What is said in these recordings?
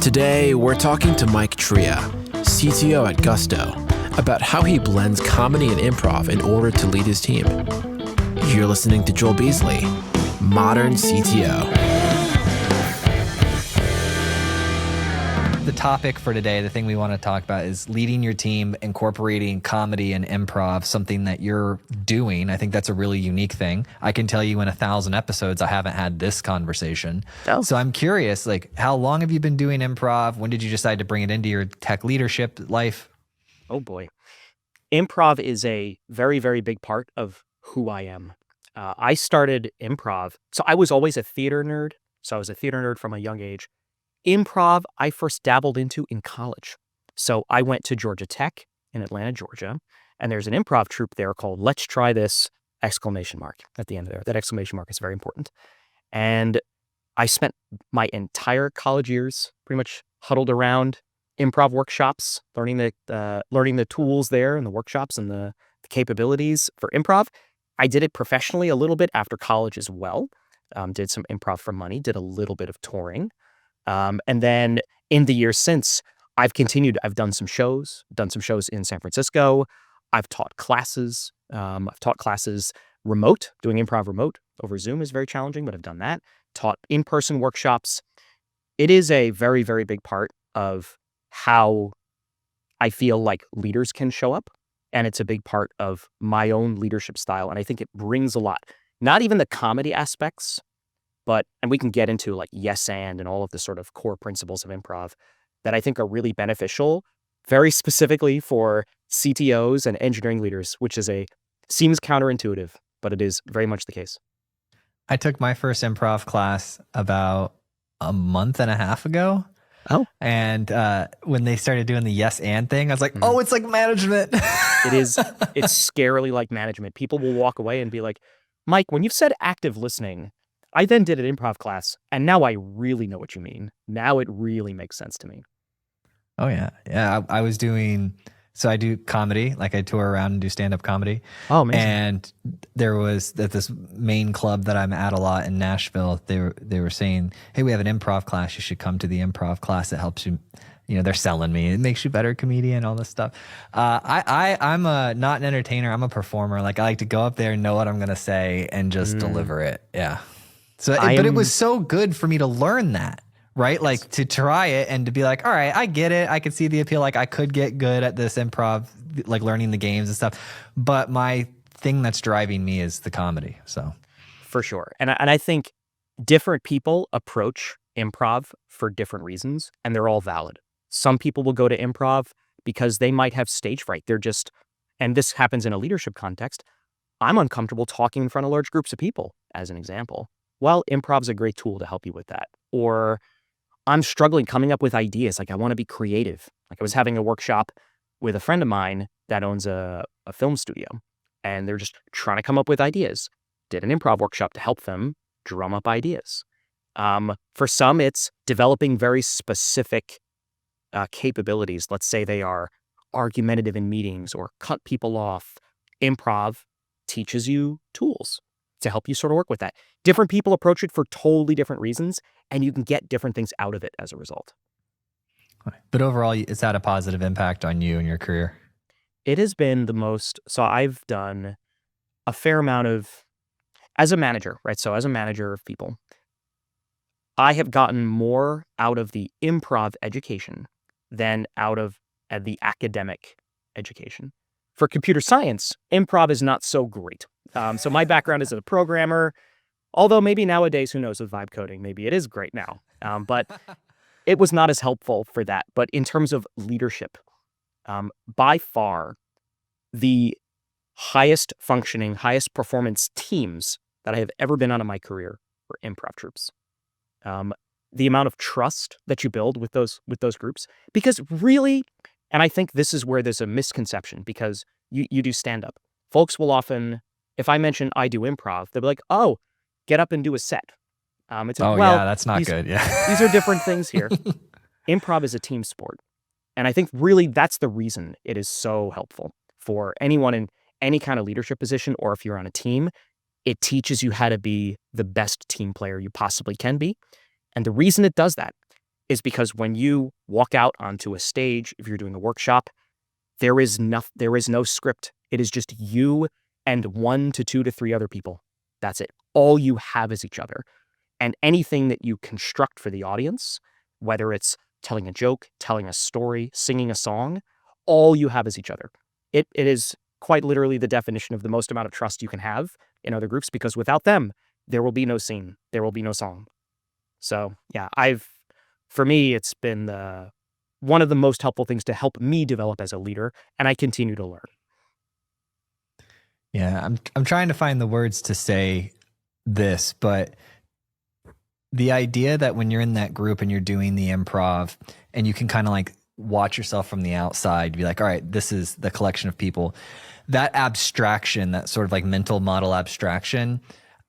Today, we're talking to Mike Tria, CTO at Gusto, about how he blends comedy and improv in order to lead his team. You're listening to Joel Beasley, Modern CTO. The topic for today, the thing we want to talk about is leading your team, incorporating comedy and improv, something that you're doing. I think that's a really unique thing. I can tell you in 1,000 episodes, I haven't had this conversation. Oh. So I'm curious, how long have you been doing improv? When did you decide to bring it into your tech leadership life? Oh boy. Improv is a very, very big part of who I am. I started improv. So I was always a theater nerd. So I was a theater nerd from a young age. Improv, I first dabbled into in college. So I went to Georgia Tech in Atlanta, Georgia, and there's an improv troupe there called Let's Try This! At the end of there. That exclamation mark is very important. And I spent my entire college years pretty much huddled around improv workshops, learning the tools there and the workshops and the capabilities for improv. I did it professionally a little bit after college as well. Did some improv for money, did a little bit of touring. And then in the years since, I've continued. I've done some shows in San Francisco. I've taught classes. I've taught classes remote. Doing improv remote over Zoom is very challenging, but I've done that. Taught in-person workshops. It is a very, very big part of how I feel like leaders can show up. And it's a big part of my own leadership style. And I think it brings a lot, not even the comedy aspects, and we can get into like yes and all of the sort of core principles of improv that I think are really beneficial, very specifically for CTOs and engineering leaders, which seems counterintuitive, but it is very much the case. I took my first improv class about a month and a half ago. Oh. And when they started doing the yes and thing, I was like, oh, it's like management. It's scarily like management. People will walk away and be like, Mike, when you've said active listening, I then did an improv class, and now I really know what you mean. Now it really makes sense to me. Oh, yeah. Yeah, I was doing... So I do comedy, I tour around and do stand-up comedy. Oh, amazing. And there was at this main club that I'm at a lot in Nashville, they were saying, hey, we have an improv class. You should come to the improv class. It helps you. They're selling me. It makes you a better comedian, all this stuff. I'm not an entertainer. I'm a performer. I like to go up there and know what I'm going to say and just deliver it. Yeah. So, but it was so good for me to learn that, right? To try it and to be like, all right, I get it. I could see the appeal. I could get good at this improv, learning the games and stuff. But my thing that's driving me is the comedy. So, for sure. And I think different people approach improv for different reasons, and they're all valid. Some people will go to improv because they might have stage fright. And this happens in a leadership context. I'm uncomfortable talking in front of large groups of people, as an example. Well, improv is a great tool to help you with that. Or I'm struggling coming up with ideas. I want to be creative. I was having a workshop with a friend of mine that owns a film studio, and they're just trying to come up with ideas. Did an improv workshop to help them drum up ideas. For some, it's developing very specific capabilities. Let's say they are argumentative in meetings or cut people off. Improv teaches you tools to help you sort of work with that. Different people approach it for totally different reasons, and you can get different things out of it as a result. But overall, it's had a positive impact on you and your career. It has been the most. So I've done a fair amount as a manager, right? So as a manager of people, I have gotten more out of the improv education than out of the academic education. For computer science, improv is not so great. So my background is as a programmer, although maybe nowadays, who knows with vibe coding, maybe it is great now. But it was not as helpful for that. But in terms of leadership, by far, the highest functioning, highest performance teams that I have ever been on in my career were improv troupes. The amount of trust that you build with those groups, because really, and I think this is where there's a misconception, because you do stand-up. Folks will often, if I mention I do improv, they'll be like, oh, get up and do a set. Yeah, that's not good. Yeah. These are different things here. Improv is a team sport. And I think really that's the reason it is so helpful for anyone in any kind of leadership position, or if you're on a team. It teaches you how to be the best team player you possibly can be. And the reason it does that is because when you walk out onto a stage, if you're doing a workshop, there is no script. It is just you and 1 to 2 to 3 other people. That's it. All you have is each other. And anything that you construct for the audience, whether it's telling a joke, telling a story, singing a song, all you have is each other. It is quite literally the definition of the most amount of trust you can have in other groups, because without them, there will be no scene, there will be no song. So yeah, for me, it's been one of the most helpful things to help me develop as a leader, and I continue to learn. Yeah, I'm trying to find the words to say this, but the idea that when you're in that group and you're doing the improv and you can kind of like watch yourself from the outside, be like, all right, this is the collection of people. That abstraction, that sort of like mental model abstraction,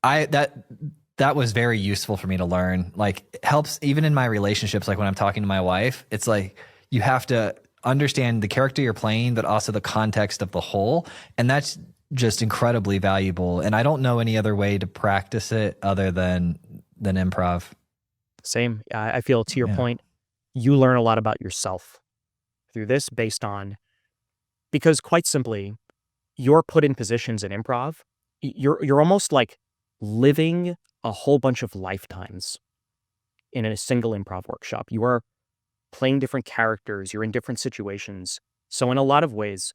that was very useful for me to learn. Like, it helps even in my relationships. Like when I'm talking to my wife, it's like you have to understand the character you're playing, but also the context of the whole. And that's just incredibly valuable. And I don't know any other way to practice it other than improv. Same. I feel, to your point, you learn a lot about yourself through this because quite simply, you're put in positions in improv. You're almost like living a whole bunch of lifetimes in a single improv workshop. You are playing different characters. You're in different situations. So in a lot of ways,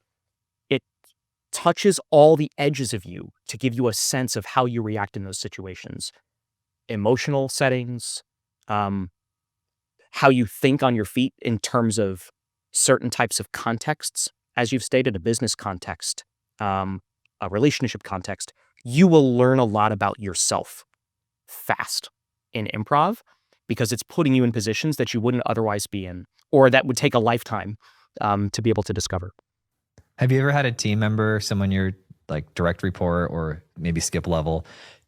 it touches all the edges of you to give you a sense of how you react in those situations. Emotional settings, how you think on your feet in terms of certain types of contexts, as you've stated, a business context, a relationship context. You will learn a lot about yourself fast in improv because it's putting you in positions that you wouldn't otherwise be in, or that would take a lifetime to be able to discover. Have you ever had a team member, someone you're like direct report or maybe skip level,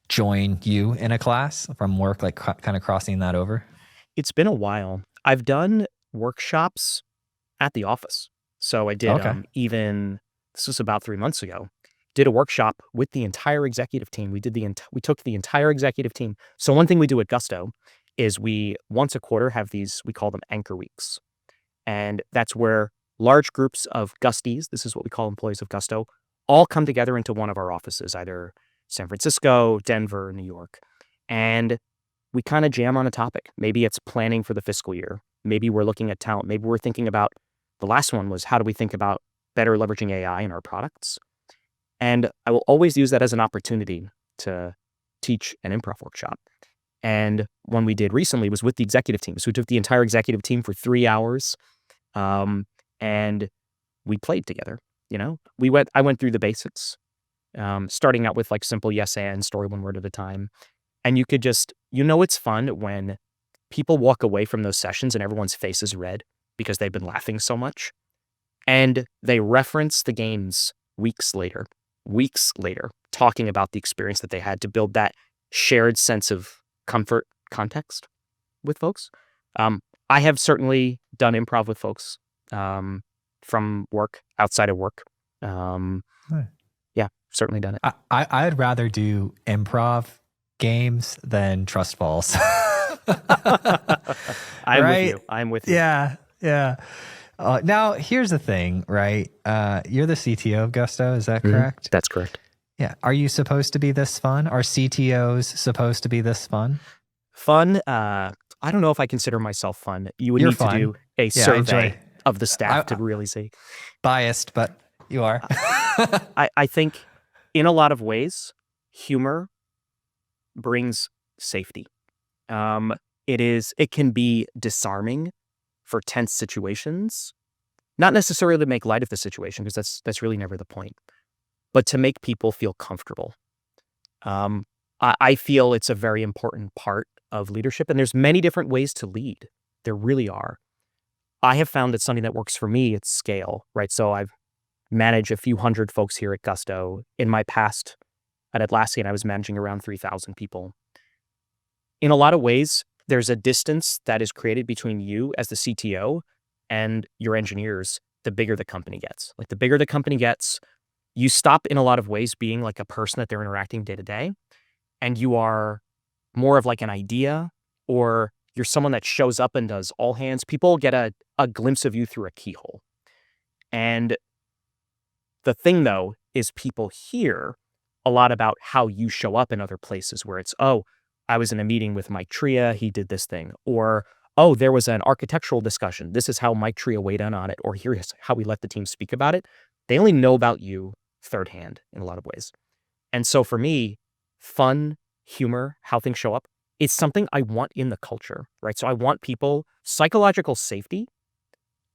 join you in a class from work, like kind of crossing that over? It's been a while. I've done workshops at the office. So I did this was about 3 months ago, did a workshop with the entire executive team. We took the entire executive team. So one thing we do at Gusto is we once a quarter have these, we call them anchor weeks. And that's where large groups of Gusties, this is what we call employees of Gusto, all come together into one of our offices, either San Francisco, Denver, New York. And we kind of jam on a topic. Maybe it's planning for the fiscal year. Maybe we're looking at talent. Maybe we're thinking about, the last one was, how do we think about better leveraging AI in our products? And I will always use that as an opportunity to teach an improv workshop. And one we did recently was with the executive team. So we took the entire executive team for 3 hours, and we played together. I went through the basics, starting out with like simple yes and story one word at a time. And you could just, it's fun when people walk away from those sessions and everyone's face is red because they've been laughing so much. And they reference the games weeks later, talking about the experience that they had to build that shared sense of comfort context with folks. I have certainly done improv with folks from work, outside of work. Yeah, certainly done it. I'd rather do improv games than trust falls. I'm with you. Yeah. Now, here's the thing, right? You're the CTO of Gusto, is that correct? That's correct. Yeah. Are you supposed to be this fun? Are CTOs supposed to be this fun? Fun? I don't know if I consider myself fun. You would need to do a survey of the staff to really see. Biased, but you are. I think in a lot of ways, humor brings safety. It can be disarming for tense situations, not necessarily to make light of the situation, because that's really never the point, but to make people feel comfortable. I feel it's a very important part of leadership, and there's many different ways to lead. There really are. I have found that something that works for me, it's scale, right? So I've managed a few hundred folks here at Gusto. In my past at Atlassian, I was managing around 3,000 people. In a lot of ways, there's a distance that is created between you as the CTO and your engineers the bigger the company gets. Like, the bigger the company gets, you stop in a lot of ways being like a person that they're interacting day to day, and you are more of like an idea, or you're someone that shows up and does all hands, people get a glimpse of you through a keyhole. And the thing, though, is people hear a lot about how you show up in other places where it's, oh, I was in a meeting with Mike Tria, he did this thing. Or, oh, there was an architectural discussion. This is how Mike Tria weighed in on it. Or here's how we let the team speak about it. They only know about you third hand in a lot of ways. And so for me, fun, humor, how things show up, is something I want in the culture, right? So I want people, psychological safety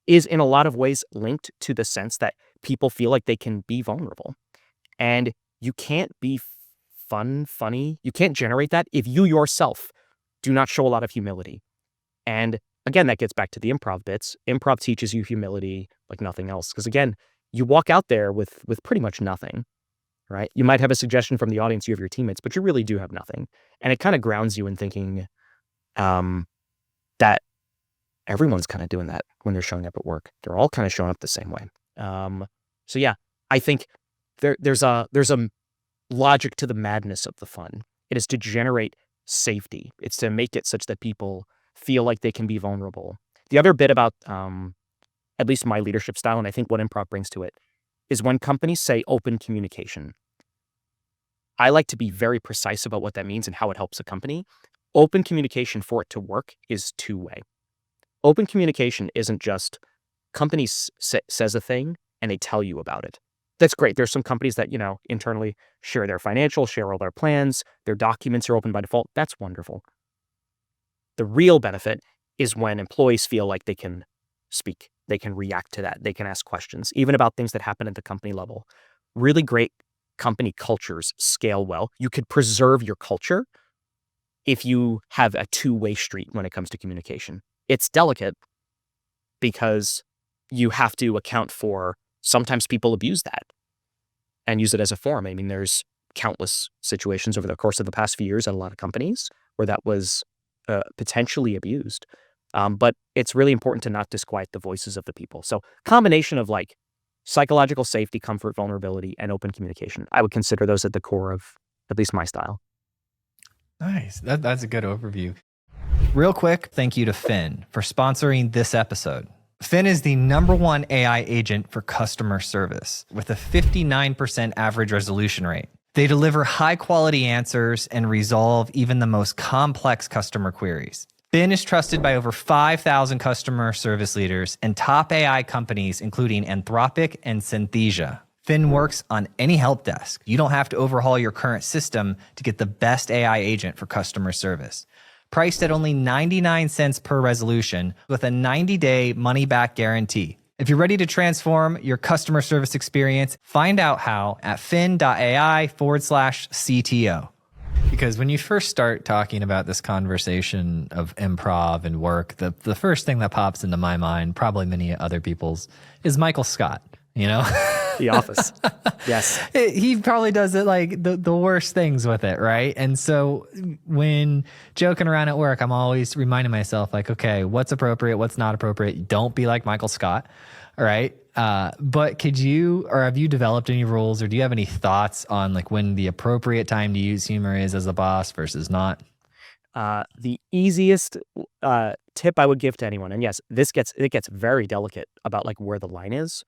is in a lot of ways linked to the sense that people feel like they can be vulnerable. And you can't be funny. You can't generate that if you yourself do not show a lot of humility. And again, that gets back to the improv bits. Improv teaches you humility like nothing else. Because again, you walk out there with pretty much nothing, right? You might have a suggestion from the audience, you have your teammates, but you really do have nothing. And it kind of grounds you in thinking that everyone's kind of doing that when they're showing up at work. They're all kind of showing up the same way. So yeah, I think there's a logic to the madness of the fun. It is to generate safety. It's to make it such that people feel like they can be vulnerable. The other bit about at least my leadership style, and I think what improv brings to it, is when companies say open communication. I like to be very precise about what that means and how it helps a company. Open communication, for it to work, is two-way. Open communication isn't just companies says a thing and they tell you about it. That's great. There's some companies that, internally share their financials, share all their plans, their documents are open by default. That's wonderful. The real benefit is when employees feel like they can speak, they can react to that, they can ask questions, even about things that happen at the company level. Really great company cultures scale well. You could preserve your culture if you have a two-way street when it comes to communication. It's delicate because you have to account for sometimes people abuse that and use it as a form. I mean, there's countless situations over the course of the past few years at a lot of companies where that was potentially abused. But it's really important to not disquiet the voices of the people. So combination of like psychological safety, comfort, vulnerability, and open communication. I would consider those at the core of at least my style. Nice. That's a good overview. Real quick, thank you to Finn for sponsoring this episode. Finn is the #1 AI agent for customer service with a 59% average resolution rate. They deliver high quality answers and resolve even the most complex customer queries. Finn is trusted by over 5,000 customer service leaders and top AI companies, including Anthropic and Synthesia. Finn works on any help desk. You don't have to overhaul your current system to get the best AI agent for customer service. Priced at only 99 cents per resolution with a 90-day money-back guarantee. If you're ready to transform your customer service experience, find out how at fin.ai/CTO. Because when you first start talking about this conversation of improv and work, the first thing that pops into my mind, probably many other people's, is Michael Scott, The Office. Yes. He probably does it like the worst things with it, right? And so when joking around at work, I'm always reminding myself like, okay, what's appropriate, what's not appropriate? Don't be like Michael Scott, all right? But have you developed any rules or do you have any thoughts on like when the appropriate time to use humor is as a boss versus not? The easiest tip I would give to anyone, and yes, it gets very delicate about like where the line is.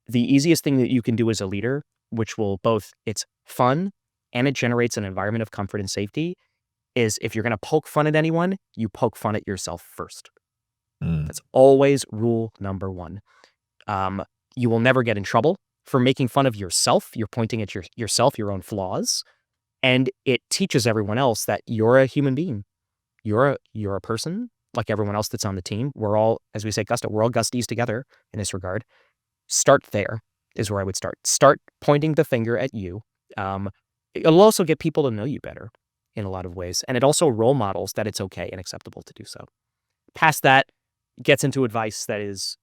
The easiest thing that you can do as a leader, which will it's fun and it generates an environment of comfort and safety, is if you're going to poke fun at anyone, you poke fun at yourself first. That's always rule number one. You will never get in trouble for making fun of yourself. You're pointing at yourself, your own flaws, and it teaches everyone else that you're a human being. You're a person like everyone else that's on the team. We're all, as we say, Gusto, we're all Gusties together in this regard. Start there is where I would start. Start pointing the finger at you. It'll also get people to know you better in a lot of ways. And it also role models that it's okay and acceptable to do so. Past that, gets into advice that is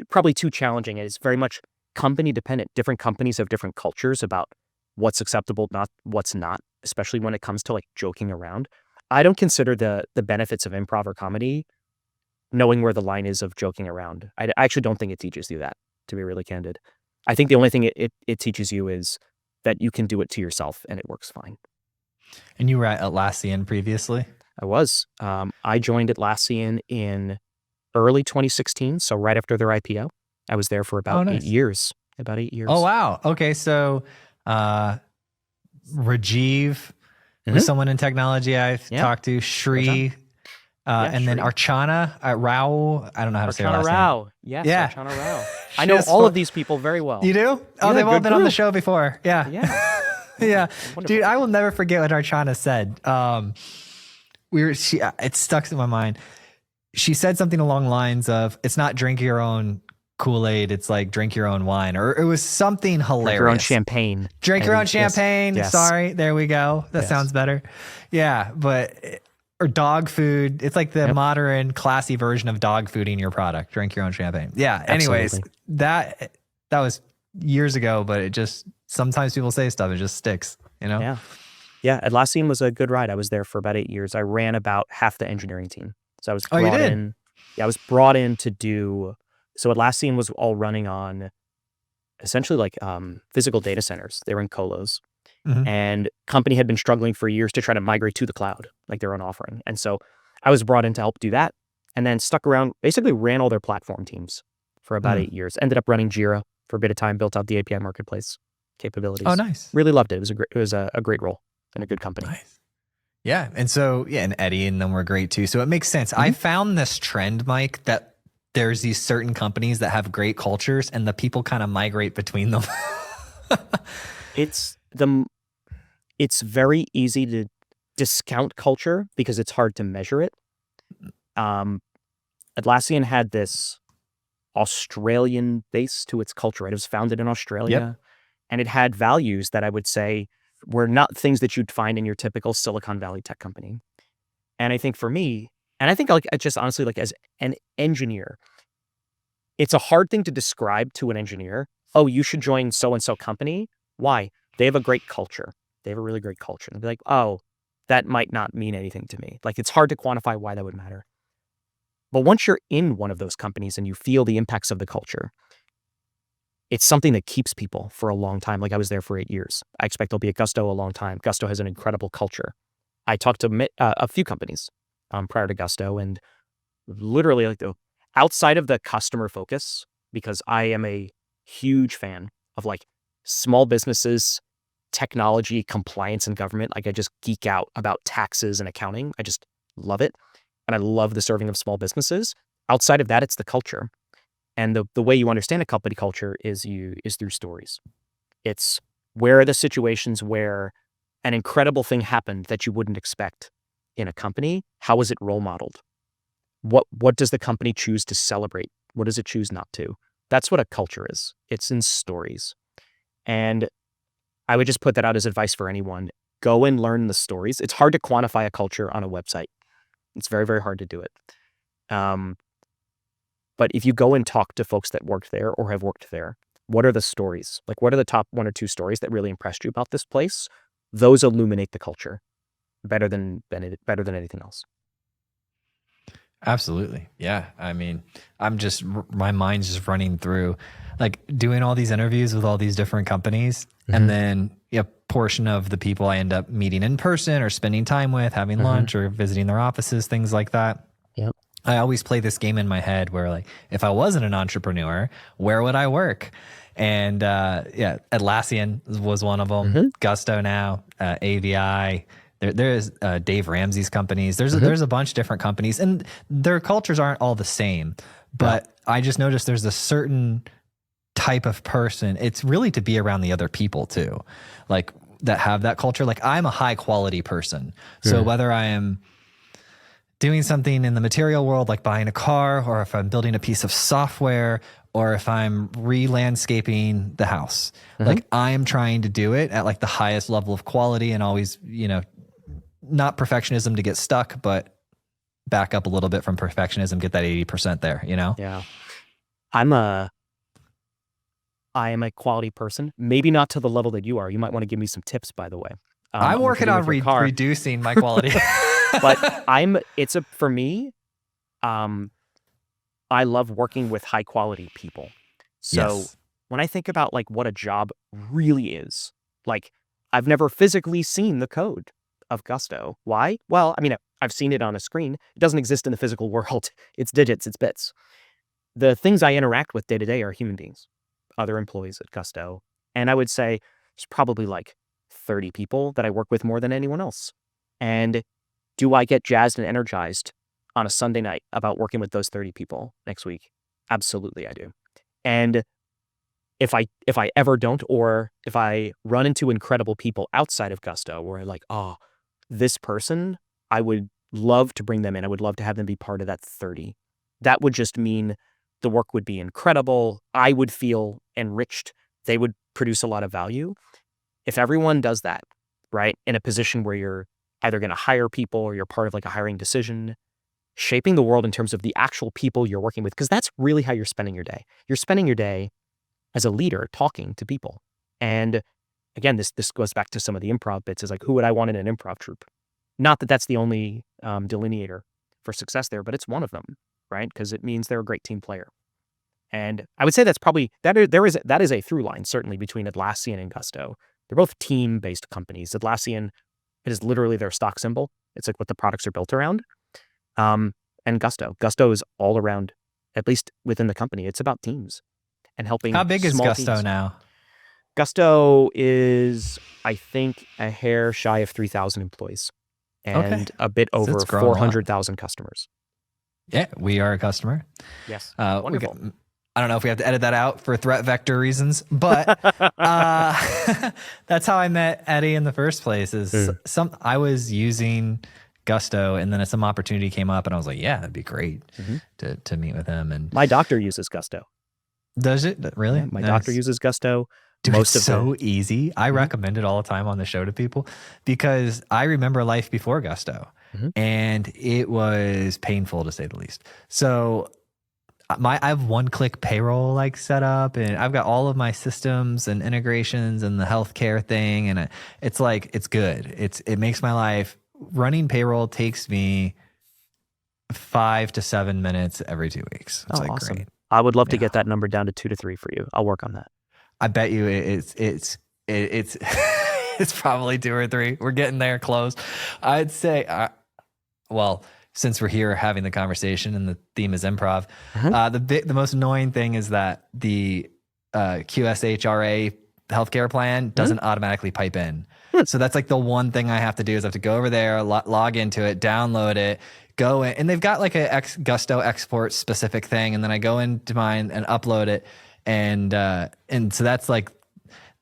probably too challenging. It is very much company dependent. Different companies have different cultures about what's acceptable, what's not, especially when it comes to like joking around. I don't consider the benefits of improv or comedy knowing where the line is of joking around. I actually don't think it teaches you that, to be really candid. I think the only thing it teaches you is that you can do it to yourself and it works fine. And you were at Atlassian previously? I was. I joined Atlassian in early 2016, so right after their IPO. I was there for about Oh, 8 nice. years. About 8 years. Oh, wow. Okay. So, Rajiv was Mhm. someone in technology I've Yeah. talked to, Shri, and then Shri. Archana, Rao. I don't know how to say her Archana last name. Rao. Yes, Yeah. Archana Rao. She I know has all fo- of these people very well. You do? Oh, Yeah, they've all good been on the group. show before. Yeah. Yeah. Yeah. Wonderful. Dude, I will never forget what Archana said. It stuck in my mind. She said something along the lines of, it's not drink your own Kool-Aid, it's like drink your own wine, or it was something hilarious. Drink your own champagne. Drink your own champagne. Yes. Sorry, there we go. That Yes. sounds better. Yeah, or dog food. It's like the modern, classy version of dog fooding your product. Drink your own champagne. Yeah. Anyways, Absolutely. that was years ago, but it just, sometimes people say stuff, it just sticks, you know? Yeah. Yeah. Atlassian was a good ride. I was there for about 8 years. I ran about half the engineering team. So I was brought in. Yeah, I was brought in to do. So Atlassian was all running on essentially like physical data centers. They were in colos. Mhm. And company had been struggling for years to try to migrate to the cloud, like their own offering. And so I was brought in to help do that, and then stuck around, basically ran all their platform teams for about 8 years. Ended up running Jira for a bit of time, built out the API marketplace capabilities. Oh, nice. Really loved it. It was a great role and a good company. Nice. Yeah. And so, and Eddie and them were great too. So it makes sense. I found this trend, Mike, that there's these certain companies that have great cultures and the people kind of migrate between them. It's very easy to discount culture because it's hard to measure it. Atlassian had this Australian base to its culture, right? It was founded in Australia, and it had values that I would say were not things that you'd find in your typical Silicon Valley tech company. And I think for me, and I think like just honestly, like as an engineer, it's a hard thing to describe to an engineer. Oh, you should join so-and-so company. Why? They have a great culture. They have a really great culture. And they'll be like, oh, that might not mean anything to me. Like it's hard to quantify why that would matter. But once you're in one of those companies and you feel the impacts of the culture, it's something that keeps people for a long time. Like I was there for 8 years. I expect I'll be at Gusto a long time. Gusto has an incredible culture. I talked to a few companies prior to Gusto, and literally like outside of the customer focus, because I am a huge fan of like small businesses, technology, compliance, and government. Like I just geek out about taxes and accounting. I just love it. And I love the serving of small businesses. Outside of that, it's the culture. And the way you understand a company culture is through stories. It's where are the situations where an incredible thing happened that you wouldn't expect in a company? How was it role modeled? What does the company choose to celebrate? What does it choose not to? That's what a culture is. It's in stories. And I would just put that out as advice for anyone. Go and learn the stories. It's hard to quantify a culture on a website. It's very, very hard to do it. But if you go and talk to folks that worked there or have worked there, what are the stories? Like, what are the top 1 or 2 stories that really impressed you about this place? Those illuminate the culture better than anything else. Absolutely. Yeah. I mean, my mind's just running through like doing all these interviews with all these different companies. And then a portion of the people I end up meeting in person or spending time with, having lunch or visiting their offices, things like that. Yep. I always play this game in my head where like, if I wasn't an entrepreneur, where would I work? And Atlassian was one of them. Gusto now, AVI. There's Dave Ramsey's companies. There's a bunch of different companies, and their cultures aren't all the same. But I just noticed there's a certain type of person. It's really to be around the other people too, like that have that culture. Like I'm a high quality person, so whether I am doing something in the material world, like buying a car, or if I'm building a piece of software, or if I'm re-landscaping the house, like I am trying to do it at like the highest level of quality and always, not perfectionism to get stuck, but back up a little bit from perfectionism, get that 80% there, Yeah. I am a quality person, maybe not to the level that you are. You might want to give me some tips, by the way. I'm working on reducing my quality. But for me, I love working with high quality people. So when I think about like what a job really is, like I've never physically seen the code of Gusto. Why? Well, I mean, I've seen it on a screen. It doesn't exist in the physical world. It's digits, it's bits. The things I interact with day to day are human beings, other employees at Gusto. And I would say there's probably like 30 people that I work with more than anyone else. And do I get jazzed and energized on a Sunday night about working with those 30 people next week? Absolutely, I do. And if I ever don't, or if I run into incredible people outside of Gusto where I'm like, oh, this person, I would love to bring them in. I would love to have them be part of that 30. That would just mean the work would be incredible. I would feel enriched. They would produce a lot of value. If everyone does that, right, in a position where you're either going to hire people or you're part of like a hiring decision, shaping the world in terms of the actual people you're working with, because that's really how you're spending your day. You're spending your day as a leader talking to people. And again, this goes back to some of the improv bits, is like, who would I want in an improv troupe? Not that that's the only delineator for success there, but it's one of them, right? Because it means they're a great team player. And I would say that's probably, that is a through line, certainly, between Atlassian and Gusto. They're both team-based companies. Atlassian, it is literally their stock symbol. It's like what the products are built around. And Gusto is all around, at least within the company, it's about teams and helping. How big is small Gusto teams. now? Gusto is, I think, a hair shy of 3,000 employees and a bit over it's grown a lot. 400,000 customers. Yeah, we are a customer. Yes. Wonderful. I don't know if we have to edit that out for threat vector reasons, but that's how I met Eddie in the first place. I was using Gusto, and then some opportunity came up, and I was like, "Yeah, that'd be great to meet with him." And my doctor uses Gusto. Does it really? Yeah, my doctor uses Gusto. Dude, it's so easy. I recommend it all the time on the show to people because I remember life before Gusto, and it was painful to say the least. So I have one-click payroll like set up, and I've got all of my systems and integrations and the healthcare thing, and it's like it's good. It makes my life. Running payroll takes me 5 to 7 minutes every 2 weeks. It's like awesome. great. I would love to get that number down to 2 to 3 for you. I'll work on that. I bet you it's it's probably 2 or 3. We're getting there close. I'd say, well, since we're here having the conversation and the theme is improv, the most annoying thing is that the QSHRA healthcare plan doesn't automatically pipe in. So that's like the one thing I have to do is I have to go over there, log into it, download it, go in, and they've got like a Gusto export specific thing, and then I go into mine and upload it, and so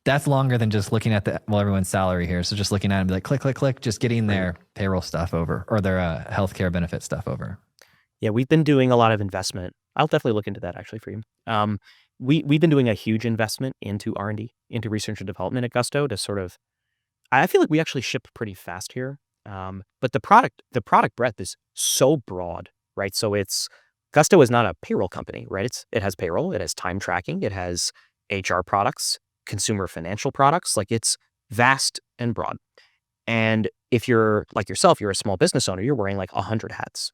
that's longer than just looking at everyone's salary here. So just looking at it and be like, click, click, click, just getting their payroll stuff over or their healthcare benefit stuff over. Yeah, we've been doing a lot of investment. I'll definitely look into that actually for you. We've been doing a huge investment into R&D, into research and development at Gusto to sort of, I feel like we actually ship pretty fast here. But the product breadth is so broad, right? So Gusto is not a payroll company, right? It has payroll, it has time tracking, it has HR products, consumer financial products. Like it's vast and broad. And if you're like yourself, you're a small business owner, you're wearing like 100 hats.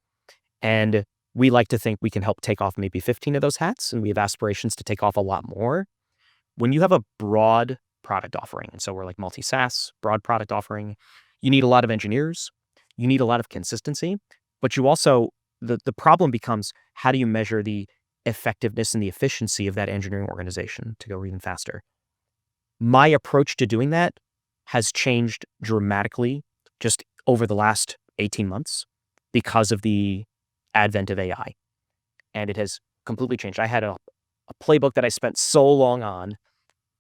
And we like to think we can help take off maybe 15 of those hats, and we have aspirations to take off a lot more. When you have a broad product offering, and so we're like multi-SaaS, broad product offering, you need a lot of engineers, you need a lot of consistency, but you also, the problem becomes, how do you measure the effectiveness and the efficiency of that engineering organization to go even faster? My approach to doing that has changed dramatically just over the last 18 months because of the advent of AI. And it has completely changed. I had a playbook that I spent so long on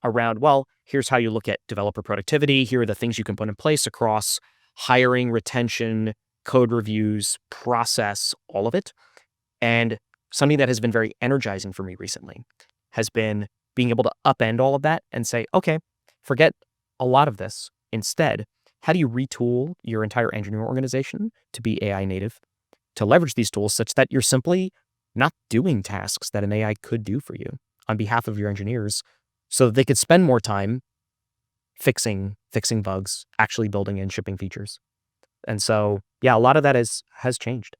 around, well, here's how you look at developer productivity. Here are the things you can put in place across hiring, retention, code reviews, process, all of it. And something that has been very energizing for me recently has been being able to upend all of that and say, okay, forget a lot of this. Instead, how do you retool your entire engineering organization to be AI native, to leverage these tools such that you're simply not doing tasks that an AI could do for you on behalf of your engineers, so that they could spend more time fixing bugs, actually building and shipping features. And so, yeah, a lot of that has changed.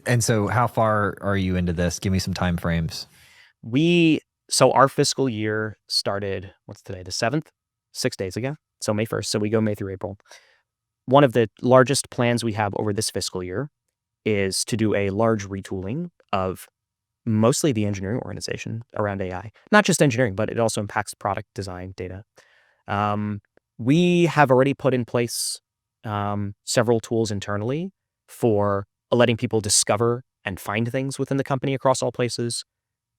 And so how far are you into this? Give me some time frames. So our fiscal year started, what's today, the 7th? 6 days ago. So May 1st. So we go May through April. one of the largest plans we have over this fiscal year is to do a large retooling of mostly the engineering organization around AI. Not just engineering, but it also impacts product design, data. We have already put in place several tools internally for letting people discover and find things within the company across all places.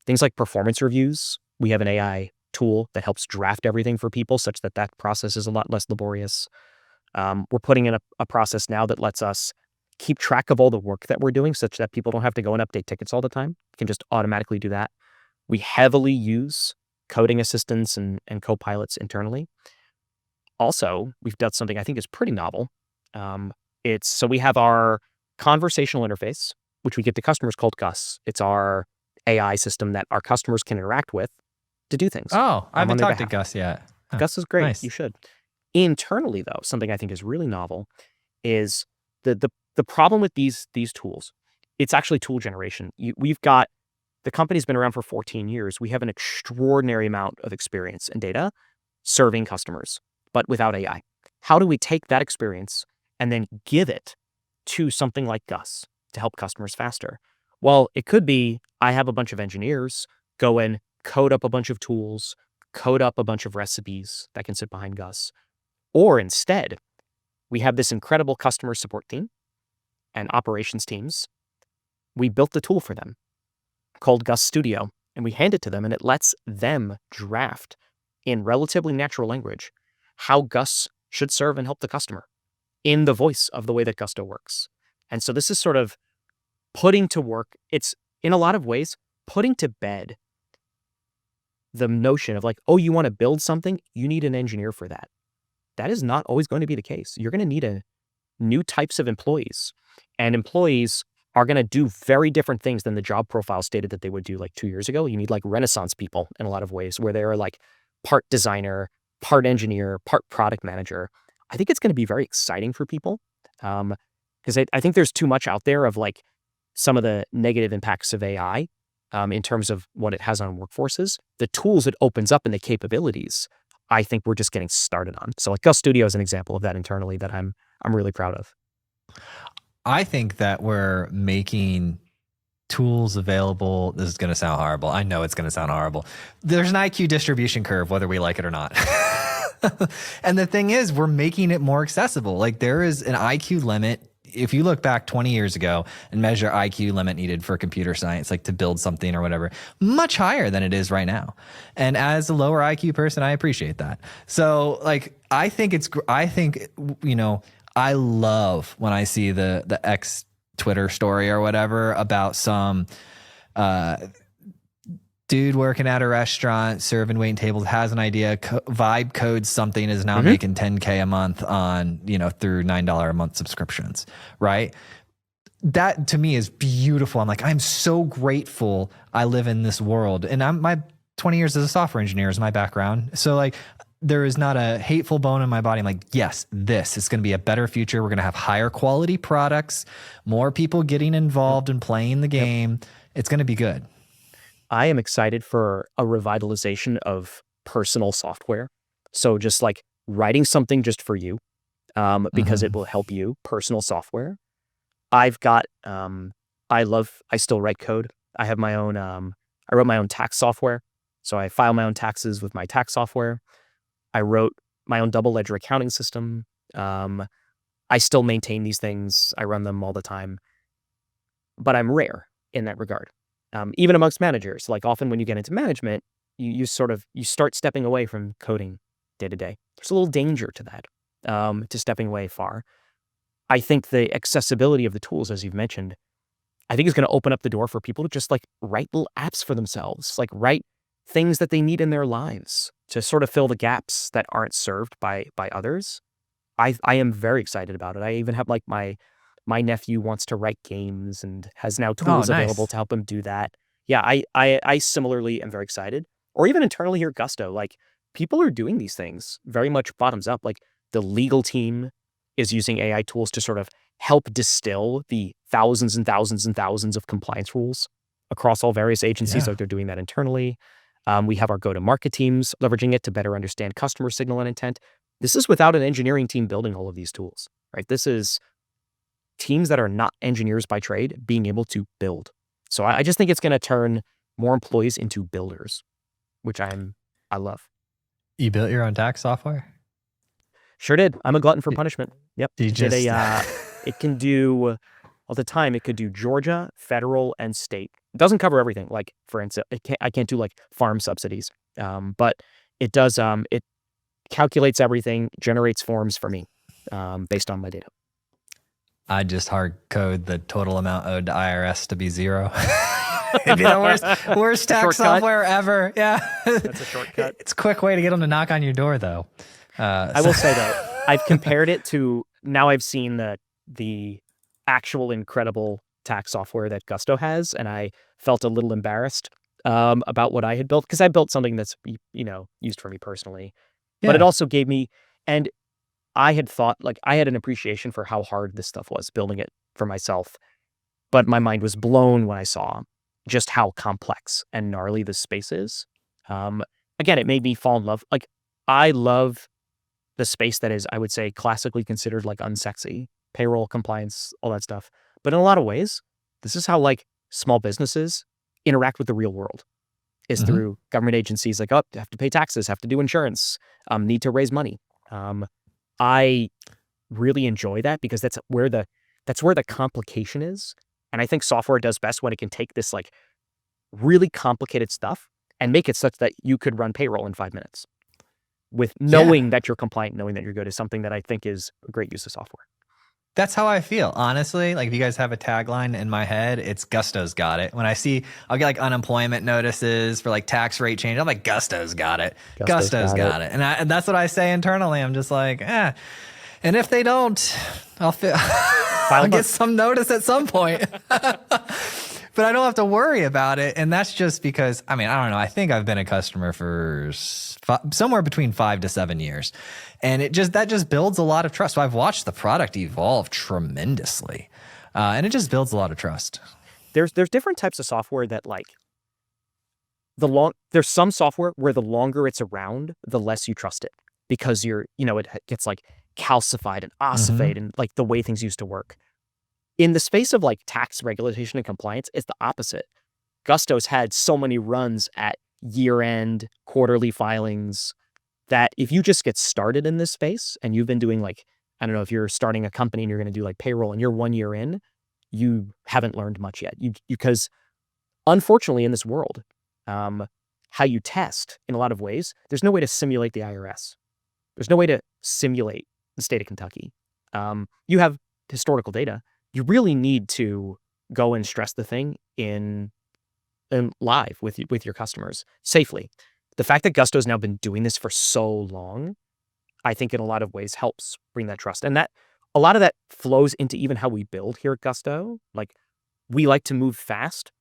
Things like performance reviews. We have an AI tool that helps draft everything for people such that that process is a lot less laborious. We're putting in a process now that lets us keep track of all the work that we're doing such that people don't have to go and update tickets all the time. Can just automatically do that. We heavily use coding assistants and co-pilots internally. Also, we've done something I think is pretty novel. So we have our conversational interface, which we give to customers called Gus. It's our AI system that our customers can interact with to do things. Oh, I haven't on their talked to behalf. Gus yet. Huh. Gus is great. Nice. You should. Internally, though, something I think is really novel is the problem with these tools. It's actually tool generation. The company's been around for 14 years. We have an extraordinary amount of experience and data serving customers, but without AI. How do we take that experience and then give it to something like Gus to help customers faster? Well, it could be I have a bunch of engineers go and code up a bunch of tools, code up a bunch of recipes that can sit behind Gus. Or instead, we have this incredible customer support team and operations teams. We built the tool for them called Gus Studio, and we hand it to them, and it lets them draft in relatively natural language how Gus should serve and help the customer in the voice of the way that Gusto works. And so this is sort of putting to work, it's in a lot of ways, putting to bed the notion of like, oh, you want to build something, you need an engineer for that. That is not always going to be the case. You're going to need new types of employees, and employees are going to do very different things than the job profile stated that they would do like 2 years ago. You need like Renaissance people in a lot of ways where they're like part designer, part engineer, part product manager. I think it's going to be very exciting for people because I think there's too much out there of like some of the negative impacts of AI in terms of what it has on workforces. The tools it opens up and the capabilities, I think we're just getting started on. So like Gus Studio is an example of that internally that I'm really proud of. I think that we're making tools available. This is going to sound horrible. I know it's going to sound horrible. There's an IQ distribution curve, whether we like it or not. And the thing is, we're making it more accessible. Like there is an IQ limit. If you look back 20 years ago and measure IQ limit needed for computer science, like to build something or whatever, much higher than it is right now. And as a lower IQ person, I appreciate that. So like, I love when I see the X Twitter story or whatever about some dude working at a restaurant, serving waiting tables, has an idea, vibe codes something, is now making $10K a month on, through $9 a month subscriptions, right? That to me is beautiful. I'm like, I'm so grateful I live in this world. And my 20 years as a software engineer is my background. So like, there is not a hateful bone in my body. I'm like, yes, this is going to be a better future. We're going to have higher quality products, more people getting involved and playing the game. It's going to be good. I am excited for a revitalization of personal software. So just like writing something just for you, because it will help you, personal software. I've got, I still write code. I have my own, I wrote my own tax software. So I file my own taxes with my tax software. I wrote my own double ledger accounting system. I still maintain these things. I run them all the time, but I'm rare in that regard. Even amongst managers, like often when you get into management, you start stepping away from coding day to day. There's a little danger to that, to stepping away far. I think the accessibility of the tools, as you've mentioned, I think is going to open up the door for people to just like write little apps for themselves, like write things that they need in their lives to sort of fill the gaps that aren't served by others. I am very excited about it. I even have like my nephew wants to write games and has now tools available to help him do that. Yeah, I similarly am very excited. Or even internally here at Gusto, like people are doing these things very much bottoms up. Like the legal team is using AI tools to sort of help distill the thousands and thousands and thousands of compliance rules across all various agencies. So they're doing that internally. We have our go-to-market teams leveraging it to better understand customer signal and intent. This is without an engineering team building all of these tools, right? This is teams that are not engineers by trade being able to build. So I just think it's going to turn more employees into builders, which I love. You built your own tax software? Sure did. I'm a glutton for punishment. Yep. You Did just it can do all the time. It could do Georgia, federal, and state. It doesn't cover everything. Like for instance, I can't do like farm subsidies. But it does. It calculates everything, generates forms for me, based on my data. I just hard code the total amount owed to IRS to be 0. It'd be the worst tax Shortcut. software ever. Yeah. That's a shortcut. It's a quick way to get them to knock on your door, though. I will say though, I've compared it to, now I've seen the actual incredible tax software that Gusto has, and I felt a little embarrassed about what I had built, because I built something that's used for me personally. Yeah. But it also gave me, and I had thought, like, I had an appreciation for how hard this stuff was, building it for myself. But my mind was blown when I saw just how complex and gnarly this space is. Again, it made me fall in love. Like, I love the space that is, I would say, classically considered like unsexy, payroll, compliance, all that stuff. But in a lot of ways, this is how like small businesses interact with the real world, is through government agencies like, oh, have to pay taxes, have to do insurance, need to raise money. I really enjoy that, because that's where the complication is. And I think software does best when it can take this like really complicated stuff and make it such that you could run payroll in 5 minutes with knowing that you're compliant, knowing that you're good, is something that I think is a great use of software. That's how I feel, honestly. Like, if you guys have a tagline in my head, it's Gusto's got it. When I'll get like unemployment notices for like tax rate change, I'm like, Gusto's got it. Gusto's got it. And that's what I say internally. I'm just like, And if they don't, I'll get some notice at some point. But I don't have to worry about it. And that's just because, I mean, I don't know. I think I've been a customer for somewhere between 5 to 7 years. And that just builds a lot of trust. So I've watched the product evolve tremendously. And it just builds a lot of trust. There's different types of software that like there's some software where the longer it's around, the less you trust it, because it gets like calcified and ossified and like the way things used to work. In the space of like tax regulation and compliance, it's the opposite. Gusto's had so many runs at year-end, quarterly filings, that if you just get started in this space and you've been doing like, I don't know, if you're starting a company and you're going to do like payroll and you're 1 year in, you haven't learned much yet. Because unfortunately in this world, how you test in a lot of ways, there's no way to simulate the IRS. There's no way to simulate the state of Kentucky. You have historical data. You really need to go and stress the thing in live with your customers safely. The fact that Gusto's now been doing this for so long, I think in a lot of ways helps bring that trust. And that a lot of that flows into even how we build here at Gusto. Like, we like to move fast,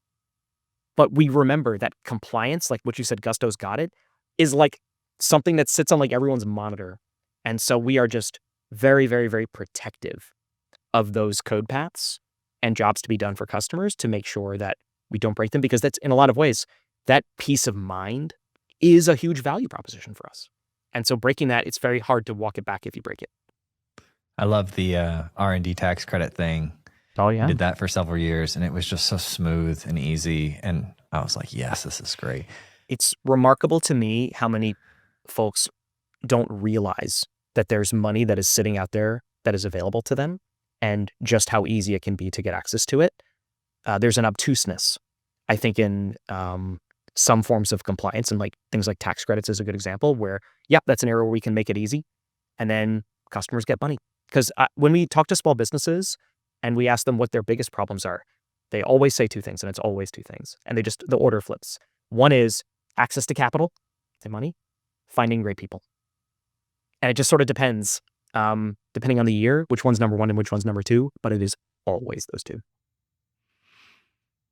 but we remember that compliance, like what you said, Gusto's got it, is like something that sits on like everyone's monitor. And so we are just very, very, very protective of those code paths and jobs to be done for customers to make sure that we don't break them, because that's, in a lot of ways, that peace of mind is a huge value proposition for us. And so breaking that, it's very hard to walk it back if you break it. I love the R&D tax credit thing. Oh, yeah. I did that for several years, and it was just so smooth and easy. And I was like, yes, this is great. It's remarkable to me how many folks don't realize that there's money that is sitting out there that is available to them, and just how easy it can be to get access to it. There's an obtuseness, I think, in some forms of compliance, and like things like tax credits is a good example where, that's an area where we can make it easy, and then customers get money. Because when we talk to small businesses and we ask them what their biggest problems are, they always say two things, and it's always two things. And the order flips. One is access to capital and money, finding great people. And it just sort of depends, depending on the year, which one's number one and which one's number two, but it is always those two.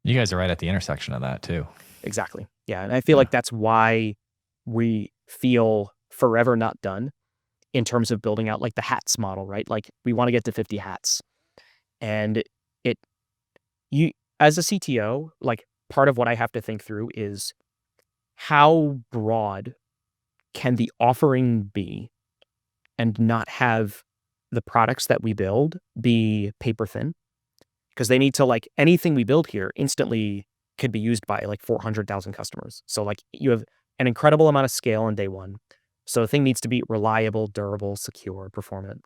You guys are right at the intersection of that too. Exactly. Yeah. And I feel like that's why we feel forever not done in terms of building out like the hats model, right? Like, we want to get to 50 hats. And you as a CTO, like, part of what I have to think through is how broad can the offering be and not have the products that we build be paper thin, because they need to, like, anything we build here instantly could be used by like 400,000 customers. So like you have an incredible amount of scale on day one. So the thing needs to be reliable, durable, secure, performant.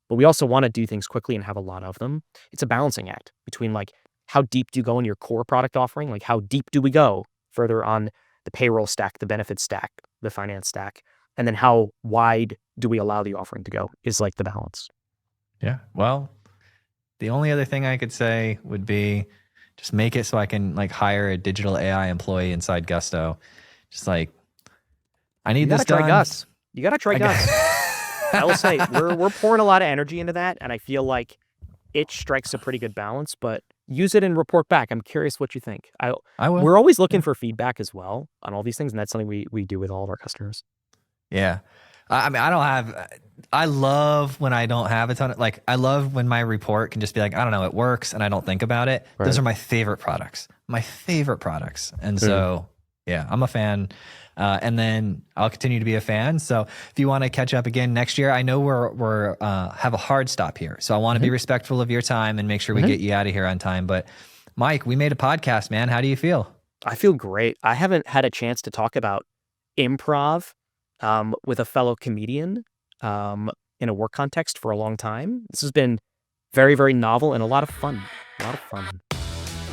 But we also want to do things quickly and have a lot of them. It's a balancing act between like how deep do you go in your core product offering? Like how deep do we go further on the payroll stack, the benefits stack, the finance stack? And then how wide do we allow the offering to go is like the balance. Yeah. Well, the only other thing I could say would be just make it so I can like hire a digital AI employee inside Gusto. Just like, I need this done. You gotta try Gus. I will say we're pouring a lot of energy into that, and I feel like it strikes a pretty good balance. But use it and report back. I'm curious what you think. I will. We're always looking for feedback as well on all these things, and that's something we do with all of our customers. Yeah. I mean, I love when I don't have a ton of, like, I love when my report can just be like, I don't know, it works and I don't think about it. Right. Those are my favorite products. And so, yeah, I'm a fan. And then I'll continue to be a fan. So if you want to catch up again next year, I know we're have a hard stop here. So I want to be respectful of your time and make sure we get you out of here on time. But Mike, we made a podcast, man. How do you feel? I feel great. I haven't had a chance to talk about improv with a fellow comedian in a work context for a long time. This has been very, very novel and a lot of fun.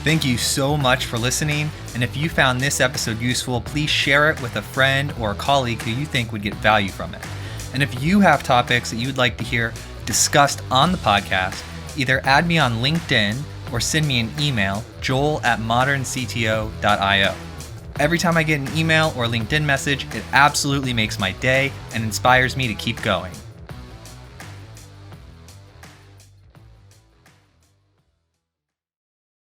Thank you so much for listening. And if you found this episode useful, please share it with a friend or a colleague who you think would get value from it. And if you have topics that you would like to hear discussed on the podcast, either add me on LinkedIn or send me an email, joel@moderncto.io. Every time I get an email or LinkedIn message, it absolutely makes my day and inspires me to keep going.